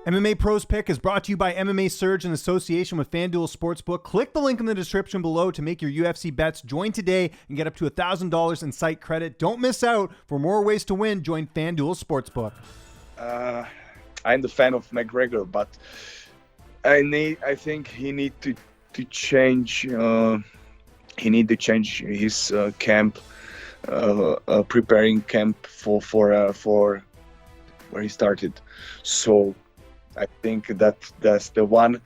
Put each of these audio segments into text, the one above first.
MMA Pros Pick is brought to you by MMA Surge in association with FanDuel Sportsbook. Click the link in the description below to make your UFC bets. Join today and get up to $1,000 in site credit. Don't miss out. For more ways to win, join FanDuel Sportsbook. I'm the fan of McGregor, but I think he need to change. He need to change his camp, preparing camp for where he started. So I think that's the one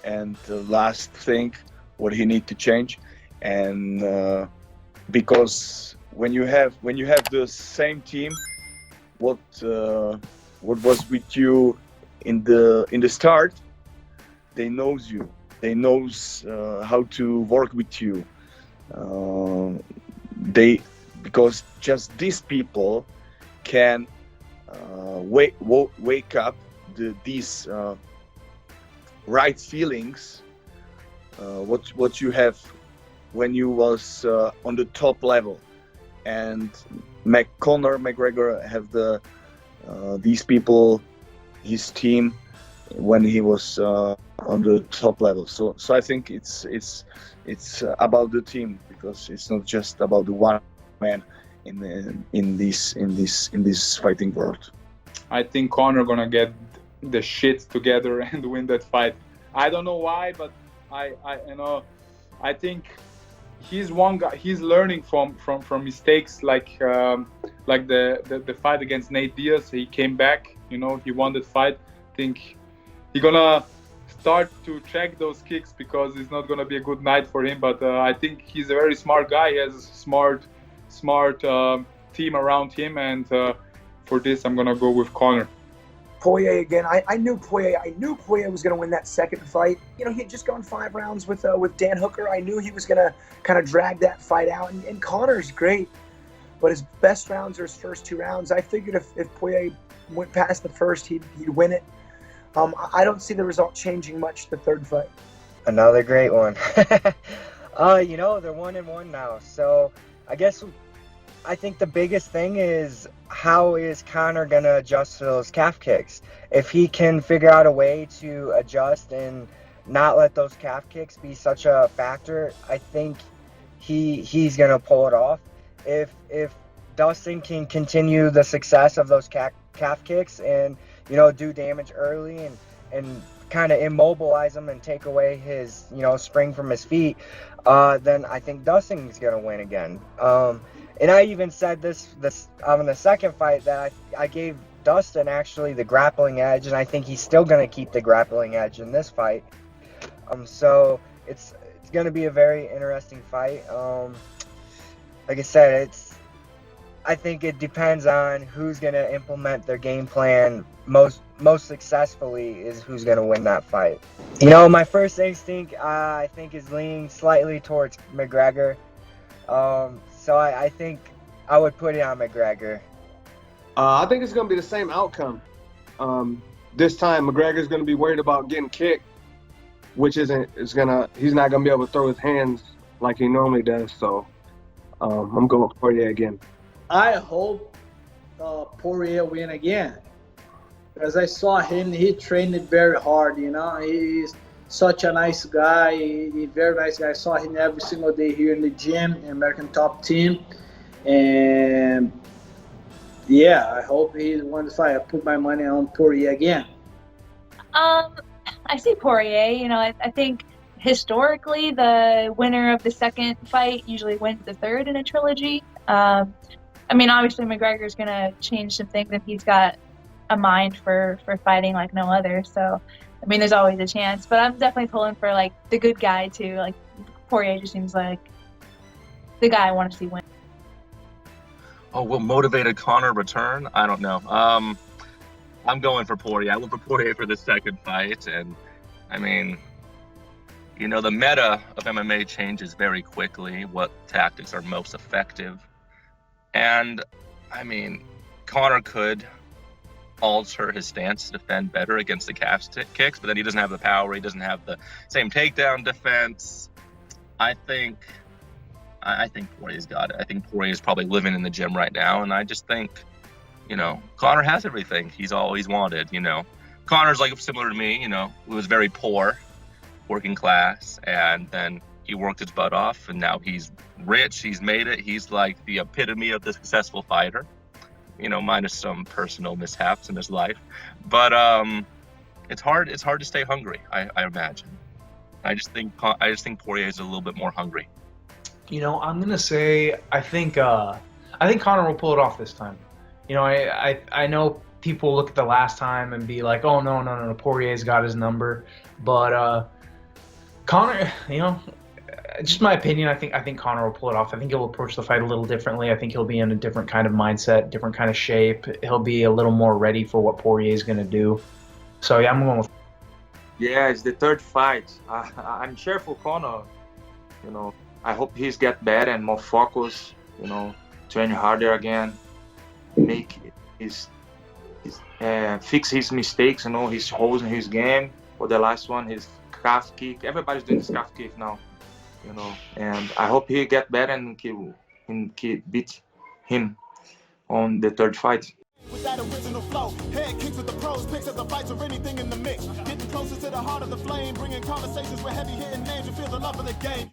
and the last thing what he need to change, and because when you have the same team, what was with you in the start, they knows you, they knows how to work with you. Because just these people can wake up these right feelings what you have when you was on the top level, and Conor McGregor have these people, his team, when he was on the top level. So I think it's about the team, because it's not just about the one man in this fighting world. I think Conor gonna get the shit together and win that fight. I don't know why, but I think he's one guy. He's learning from mistakes, like the fight against Nate Diaz. He came back, he won that fight. I think he's gonna start to check those kicks, because it's not gonna be a good night for him. But I think he's a very smart guy. He has a smart team around him, and for this, I'm gonna go with Conor. Poirier again. I knew Poirier was going to win that second fight. He had just gone 5 rounds with Dan Hooker. I knew he was going to kind of drag that fight out. And Conor's great, but his best rounds are his first 2 rounds. I figured if Poirier went past the first, he'd win it. I don't see the result changing much the third fight. Another great one. They're 1-1 now. So I think the biggest thing is, how is Conor going to adjust to those calf kicks? If he can figure out a way to adjust and not let those calf kicks be such a factor, I think he's going to pull it off. If Dustin can continue the success of those calf kicks and, do damage early and kind of immobilize him and take away his, spring from his feet, then I think Dustin's going to win again. And I even said this in the second fight, that I gave Dustin actually the grappling edge, and I think he's still going to keep the grappling edge in this fight. So it's going to be a very interesting fight. Like I said, I think it depends on who's going to implement their game plan most successfully, is who's going to win that fight. My first instinct, I think, is leaning slightly towards McGregor. So I think I would put it on McGregor. I think it's going to be the same outcome. This time, McGregor's going to be worried about getting kicked, which he's not going to be able to throw his hands like he normally does. So I'm going with Poirier again. I hope Poirier win again, because I saw him. He trained it very hard. He's such a nice guy. He's a very nice guy. I saw him every single day here in the gym, American Top Team. And yeah, I hope he won the fight. I put my money on Poirier again. I see Poirier. I think historically the winner of the second fight usually wins the third in a trilogy. Obviously McGregor's going to change some things, and he's got a mind for fighting like no other. So there's always a chance, but I'm definitely pulling for the good guy too. Poirier just seems like the guy I want to see win. Oh, what motivated Conor return? I don't know. I'm going for Poirier. I went for Poirier for the second fight, and the meta of MMA changes very quickly. What tactics are most effective, and Conor could alter his stance to defend better against the calf kicks, but then he doesn't have the power. He doesn't have the same takedown defense. I think Poirier's got it. I think Poirier's probably living in the gym right now, and I just think, Conor has everything he's always wanted. Conor's like similar to me, he was very poor, working class, and then he worked his butt off, and now he's rich, he's made it, he's like the epitome of the successful fighter, minus some personal mishaps in his life. But it's hard to stay hungry, I imagine. I just think Poirier is a little bit more hungry. I'm gonna say I think Conor will pull it off this time. I know people look at the last time and be like, oh no, Poirier's got his number, but Conor, just my opinion, I think Conor will pull it off. I think he'll approach the fight a little differently. I think he'll be in a different kind of mindset, different kind of shape. He'll be a little more ready for what Poirier is gonna do. So yeah, I'm going with. Yeah, it's the third fight. I'm sure for Conor, I hope he's get better and more focused, train harder again, make fix his mistakes, his holes in his game. For the last one, his calf kick. Everybody's doing his calf kick now, and I hope he get better and beat him on the third fight. With that original flow, head kicks with the pros, picks up the fights or anything in the mix. Getting closer to the heart of the flame, bringing conversations with heavy hitting names. You feel the love of the game.